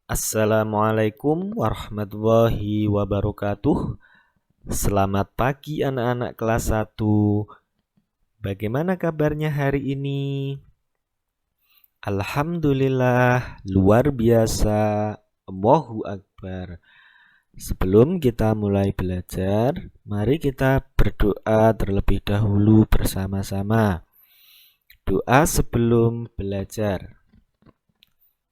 Assalamualaikum warahmatullahi wabarakatuh. Selamat pagi anak-anak kelas 1. Bagaimana kabarnya hari ini? Alhamdulillah, luar biasa. Allahu Akbar. Sebelum kita mulai belajar, mari kita berdoa terlebih dahulu bersama-sama. Doa sebelum belajar.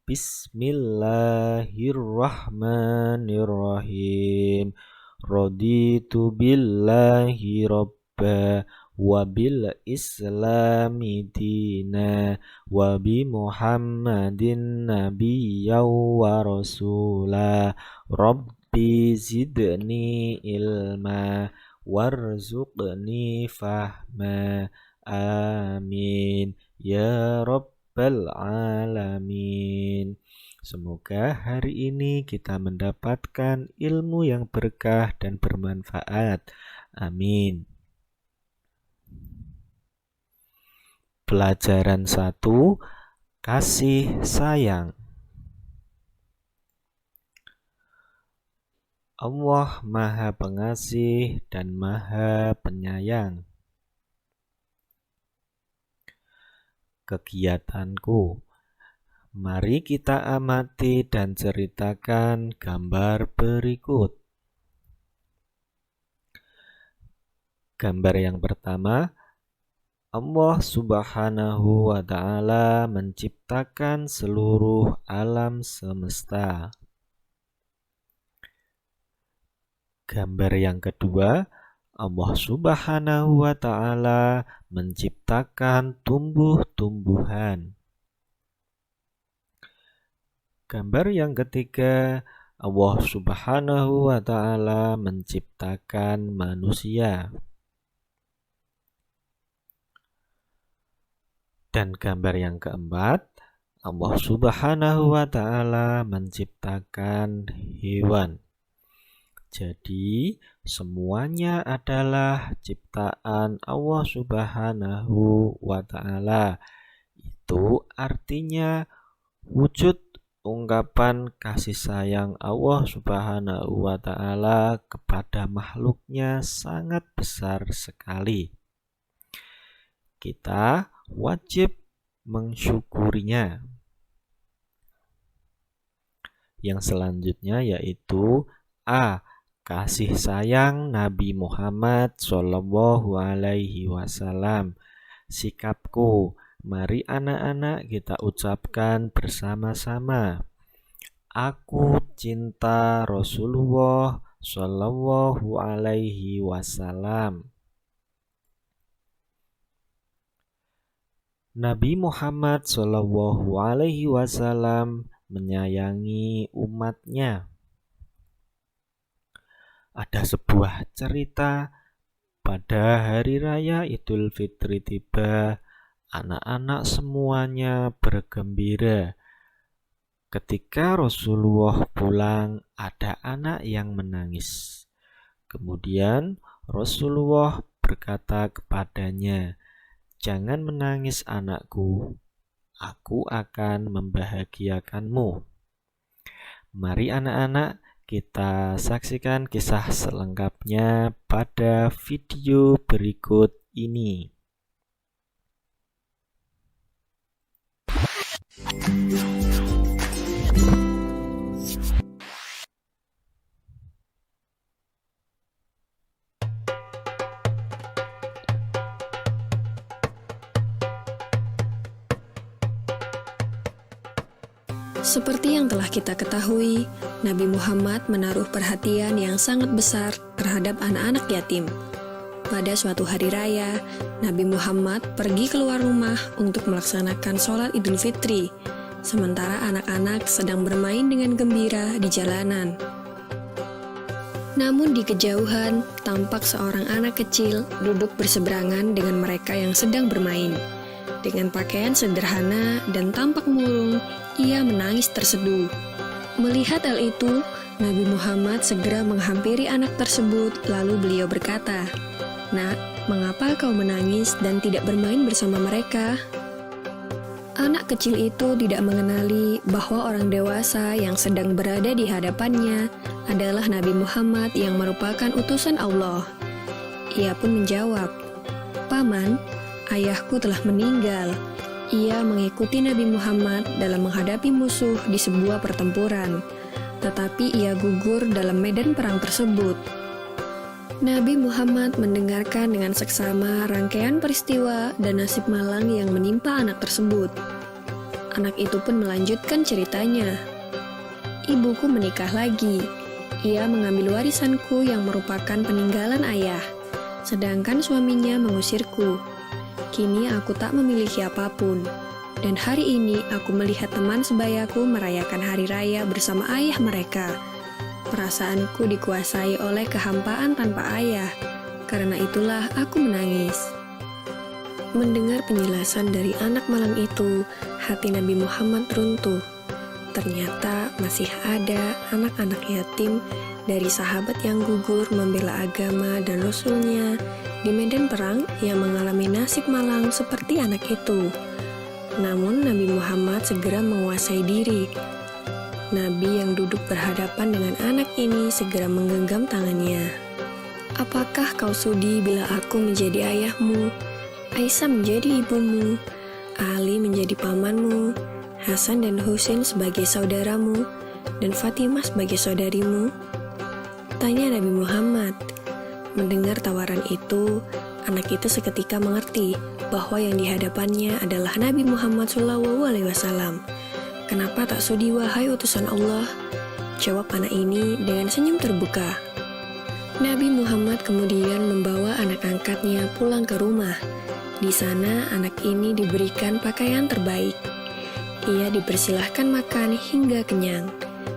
Bismillahirrahmanirrahim. Raditu billahi robba wa bil islami dina wa bi muhammadin nabiyya wa rasula rabbi zidni ilma warzuqni fahma amin ya rabbal alamin. Semoga hari ini kita mendapatkan ilmu yang berkah dan bermanfaat. Amin. Pelajaran 1, kasih sayang. Allah Maha Pengasih dan Maha Penyayang. Kegiatanku. Mari kita amati dan ceritakan gambar berikut. Gambar yang pertama, Allah Subhanahu wa Ta'ala menciptakan seluruh alam semesta. Gambar yang kedua, Allah Subhanahu wa Ta'ala menciptakan tumbuh-tumbuhan. Gambar yang ketiga, Allah Subhanahu wa Ta'ala menciptakan manusia. Dan gambar yang keempat, Allah Subhanahu wa Ta'ala menciptakan hewan. Jadi, semuanya adalah ciptaan Allah Subhanahu wa Ta'ala. Itu artinya wujud ungkapan kasih sayang Allah Subhanahu wa Ta'ala kepada makhluknya sangat besar sekali. Kita wajib mensyukurinya. Yang selanjutnya yaitu A. Kasih sayang Nabi Muhammad Shallallahu Alaihi Wasallam. Sikapku. Mari anak-anak kita ucapkan bersama-sama. Aku cinta Rasulullah Shallallahu Alaihi Wasallam. Nabi Muhammad Shallallahu Alaihi Wasallam menyayangi umatnya. Ada sebuah cerita pada hari raya Idul Fitri tiba. Anak-anak semuanya bergembira. Ketika Rasulullah pulang, ada anak yang menangis. Kemudian Rasulullah berkata kepadanya, "Jangan menangis anakku, aku akan membahagiakanmu." Mari anak-anak kita saksikan kisah selengkapnya pada video berikut ini. Seperti yang telah kita ketahui, Nabi Muhammad menaruh perhatian yang sangat besar terhadap anak-anak yatim. Pada suatu hari raya, Nabi Muhammad pergi keluar rumah untuk melaksanakan sholat Idul Fitri, sementara anak-anak sedang bermain dengan gembira di jalanan. Namun di kejauhan, tampak seorang anak kecil duduk berseberangan dengan mereka yang sedang bermain. Dengan pakaian sederhana dan tampak murung, ia menangis terseduh. Melihat hal itu, Nabi Muhammad segera menghampiri anak tersebut, lalu beliau berkata, "Nak, mengapa kau menangis dan tidak bermain bersama mereka?" Anak kecil itu tidak mengenali bahwa orang dewasa yang sedang berada di hadapannya adalah Nabi Muhammad yang merupakan utusan Allah. Ia pun menjawab, "Paman, ayahku telah meninggal." Ia mengikuti Nabi Muhammad dalam menghadapi musuh di sebuah pertempuran, tetapi ia gugur dalam medan perang tersebut. Nabi Muhammad mendengarkan dengan seksama rangkaian peristiwa dan nasib malang yang menimpa anak tersebut. Anak itu pun melanjutkan ceritanya. "Ibuku menikah lagi. Ia mengambil warisanku yang merupakan peninggalan ayah, sedangkan suaminya mengusirku. Kini aku tak memiliki apapun. Dan hari ini aku melihat teman sebayaku merayakan hari raya bersama ayah mereka. Perasaanku dikuasai oleh kehampaan tanpa ayah. Karena itulah aku menangis." Mendengar penjelasan dari anak malang itu, hati Nabi Muhammad runtuh. Ternyata masih ada anak-anak yatim dari sahabat yang gugur membela agama dan Rasulnya di medan perang yang mengalami nasib malang seperti anak itu. Namun Nabi Muhammad segera menguasai diri. Nabi yang duduk berhadapan dengan anak ini segera menggenggam tangannya. "Apakah kau sudi bila aku menjadi ayahmu, Aisyah menjadi ibumu, Ali menjadi pamanmu, Hasan dan Husain sebagai saudaramu, dan Fatimah sebagai saudarimu?" Tanya Nabi Muhammad. Mendengar tawaran itu, anak itu seketika mengerti bahwa yang dihadapannya adalah Nabi Muhammad SAW. "Kenapa tak sudi wahai utusan Allah?" jawab anak ini dengan senyum terbuka. Nabi Muhammad kemudian membawa anak angkatnya pulang ke rumah. Di sana anak ini diberikan pakaian terbaik. Ia dipersilahkan makan hingga kenyang.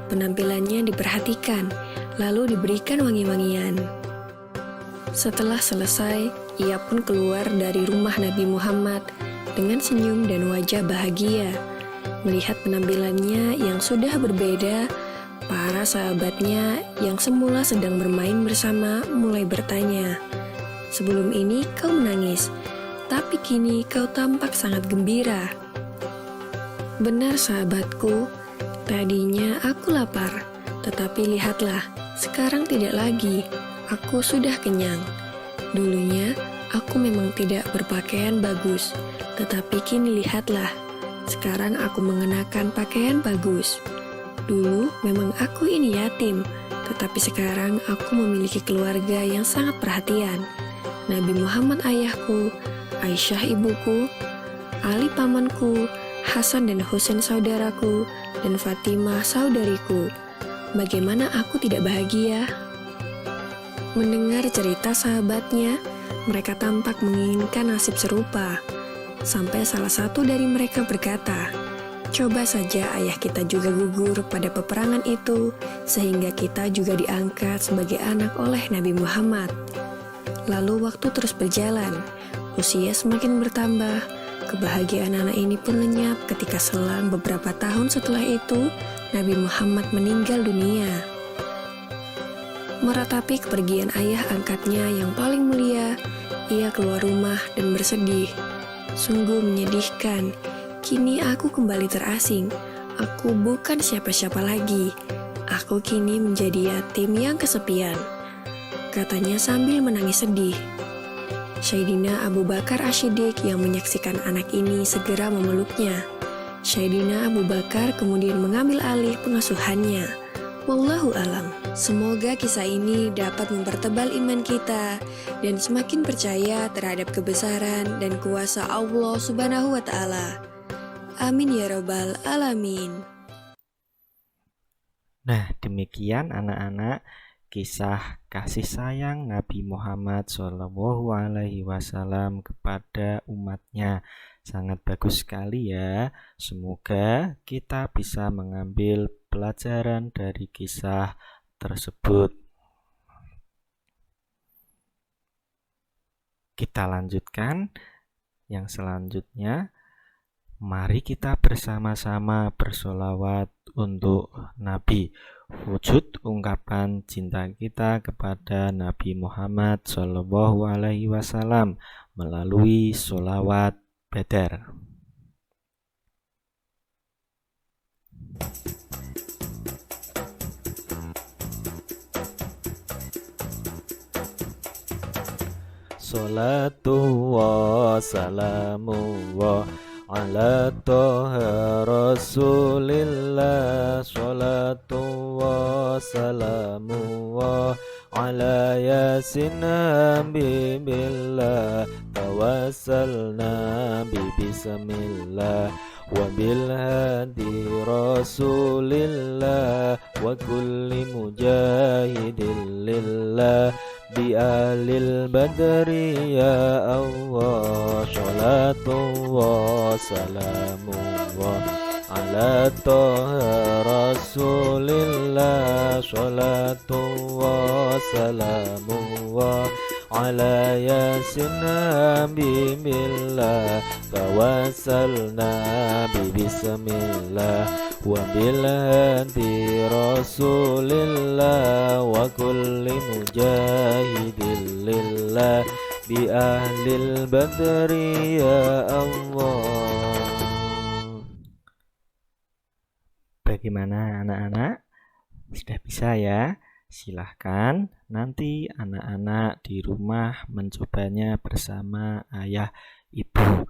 Penampilannya diperhatikan, lalu diberikan wangi-wangian. Setelah selesai, ia pun keluar dari rumah Nabi Muhammad dengan senyum dan wajah bahagia. Melihat penampilannya yang sudah berbeda, para sahabatnya yang semula sedang bermain bersama mulai bertanya, "Sebelum ini kau menangis, tapi kini kau tampak sangat gembira." "Benar sahabatku, tadinya aku lapar, tetapi lihatlah, sekarang tidak lagi, aku sudah kenyang. Dulunya aku memang tidak berpakaian bagus, tetapi kini lihatlah, sekarang aku mengenakan pakaian bagus. Dulu memang aku ini yatim, tetapi sekarang aku memiliki keluarga yang sangat perhatian. Nabi Muhammad ayahku, Aisyah ibuku, Ali pamanku, Hasan dan Husain saudaraku, dan Fatimah saudariku. Bagaimana aku tidak bahagia?" Mendengar cerita sahabatnya, mereka tampak menginginkan nasib serupa. Sampai salah satu dari mereka berkata, "Coba saja ayah kita juga gugur pada peperangan itu, sehingga kita juga diangkat sebagai anak oleh Nabi Muhammad." Lalu waktu terus berjalan, usia semakin bertambah, kebahagiaan anak ini pun lenyap ketika selang beberapa tahun setelah itu, Nabi Muhammad meninggal dunia. Meratapi kepergian ayah angkatnya yang paling mulia, ia keluar rumah dan bersedih. "Sungguh menyedihkan, kini aku kembali terasing. Aku bukan siapa-siapa lagi. Aku kini menjadi yatim yang kesepian," katanya sambil menangis sedih. Sayyidina Abu Bakar Asy-Syiddiq yang menyaksikan anak ini segera memeluknya. Sayyidina Abu Bakar kemudian mengambil alih pengasuhannya. Wallahu alam. Semoga kisah ini dapat mempertebal iman kita dan semakin percaya terhadap kebesaran dan kuasa Allah Subhanahu wa Ta'ala. Amin ya Rabbal 'Alamin. Nah, demikian anak-anak kisah kasih sayang Nabi Muhammad SAW kepada umatnya. Sangat bagus sekali ya. Semoga kita bisa mengambil pelajaran dari kisah tersebut. Kita lanjutkan yang selanjutnya. Mari kita bersama-sama bersolawat untuk Nabi. Wujud ungkapan cinta kita kepada Nabi Muhammad SAW melalui solawat Badar. Salatu wa salamu wa ala toha rasulillah. Salatu wa salamu wa ala yasin habibillah. Tawassalna bi bismillah wa bil hadi rasulillah wa kulli mujahidin lillah bi ahlil badri ya Allah. Salatu wa salamu wa ala toha rasulillah. Salatu wa salamu wa ala yasin habibillah. Tawassalna bi bismillah wa bil hadi rasulillah wa kulli mujahidin lillah bi ahlil badri ya Allah. Bagaimana anak-anak? Sudah bisa ya? Silahkan nanti anak-anak di rumah mencobanya bersama ayah ibu.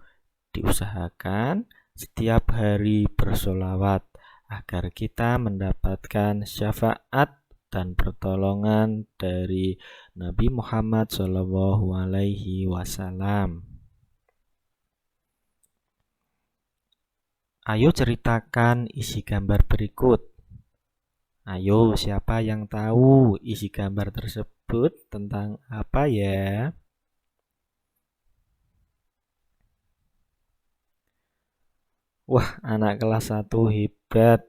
Diusahakan setiap hari bersolawat agar kita mendapatkan syafaat dan pertolongan dari Nabi Muhammad SAW. Ayo ceritakan isi gambar berikut. Ayo, siapa yang tahu isi gambar tersebut tentang apa ya? Wah, anak kelas 1 hebat.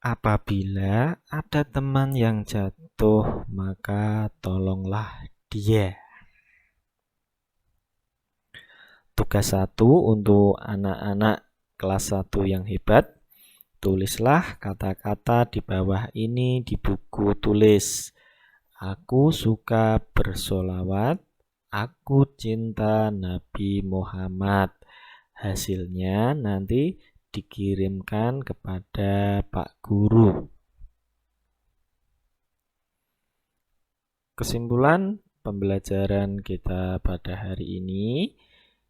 Apabila ada teman yang jatuh, maka tolonglah dia. Tugas 1 untuk anak-anak kelas 1 yang hebat. Tulislah kata-kata di bawah ini di buku tulis. Aku suka bersolawat, aku cinta Nabi Muhammad. Hasilnya nanti dikirimkan kepada Pak Guru. Kesimpulan pembelajaran kita pada hari ini.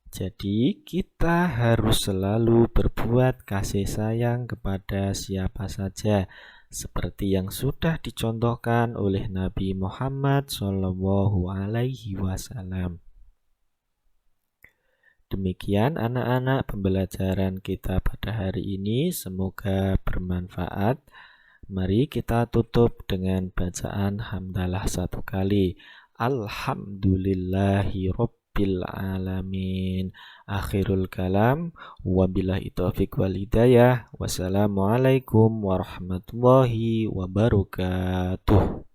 Jadi kita harus selalu berbuat kasih sayang kepada siapa saja, seperti yang sudah dicontohkan oleh Nabi Muhammad SAW. Demikian anak-anak pembelajaran kita pada hari ini, semoga bermanfaat. Mari kita tutup dengan bacaan hamdalah 1 kali. Alhamdulillahirabbil alamin. Akhirul kalam, wabillahi taufiq wal hidayah. Wassalamualaikum warahmatullahi wabarakatuh.